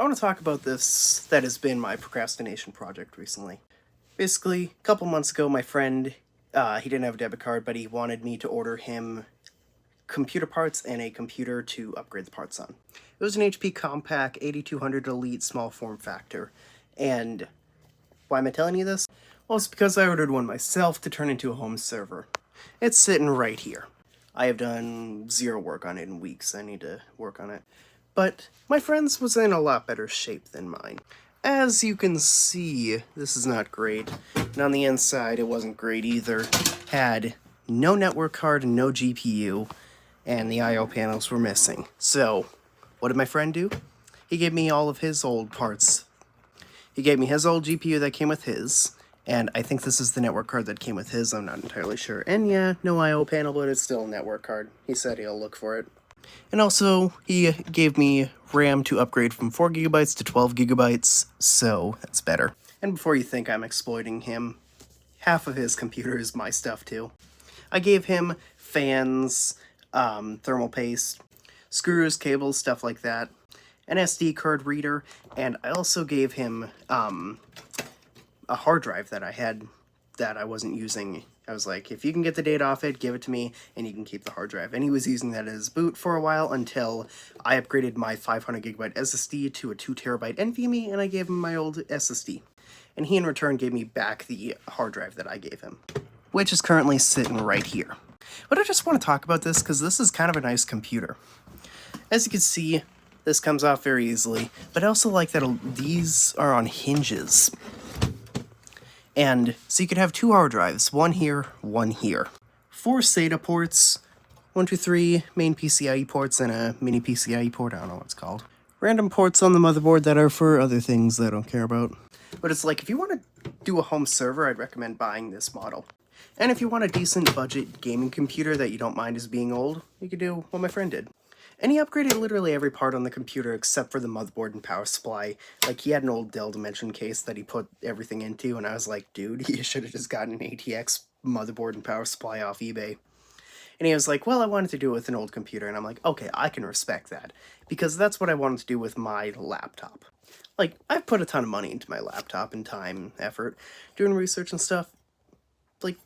I want to talk about this that has been my procrastination project recently. Basically, a couple months ago, my friend, he didn't have a debit card, but he wanted me to order him computer parts and a computer to upgrade the parts on. It was an HP Compaq 8200 Elite small form factor. And why am I telling you this? Well, it's because I ordered one myself to turn into a home server. It's sitting right here. I have done zero work on it in weeks. I need to work on it. But my friend's was in a lot better shape than mine. As you can see, this is not great. And on the inside, it wasn't great either. Had no network card, no GPU, and the I/O panels were missing. So, what did my friend do? He gave me all of his old parts. He gave me his old GPU that came with his, and I think this is the network card that came with his, I'm not entirely sure. And yeah, no I/O panel, but it's still a network card. He said he'll look for it. And also, he gave me RAM to upgrade from 4 gigabytes to 12 gigabytes, so that's better. And before you think I'm exploiting him, half of his computer is my stuff too. I gave him fans, thermal paste, screws, cables, stuff like that, an SD card reader, and I also gave him a hard drive that I had that I wasn't using. I was like, if you can get the data off it, give it to me, and you can keep the hard drive. And he was using that as boot for a while until I upgraded my 500 gigabyte SSD to a 2 terabyte NVMe, and I gave him my old SSD. And he in return gave me back the hard drive that I gave him, which is currently sitting right here. But I just want to talk about this because this is kind of a nice computer. As you can see, this comes off very easily, but I also like that these are on hinges. And so you could have 2 hard drives, one here, one here. 4 SATA ports, 1, 2, 3 main PCIe ports, and a mini PCIe port, I don't know what it's called. Random ports on the motherboard that are for other things that I don't care about. But it's like, if you want to do a home server, I'd recommend buying this model. And if you want a decent budget gaming computer that you don't mind as being old, you could do what my friend did. And he upgraded literally every part on the computer except for the motherboard and power supply. Like, he had an old Dell Dimension case that he put everything into, and I was like, dude, you should have just gotten an ATX motherboard and power supply off eBay. And he was like, well, I wanted to do it with an old computer, and I'm like, okay, I can respect that, because that's what I wanted to do with my laptop. Like, I've put a ton of money into my laptop and time, effort, doing research and stuff. Like,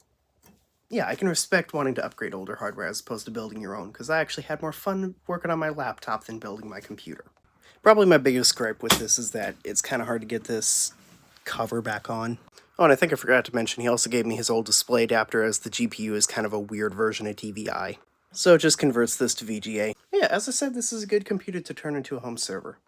yeah, I can respect wanting to upgrade older hardware as opposed to building your own, because I actually had more fun working on my laptop than building my computer. Probably my biggest gripe with this is that it's kind of hard to get this cover back on. Oh, and I think I forgot to mention, he also gave me his old display adapter, as the GPU is kind of a weird version of TVI. So it just converts this to VGA. Yeah, as I said, this is a good computer to turn into a home server.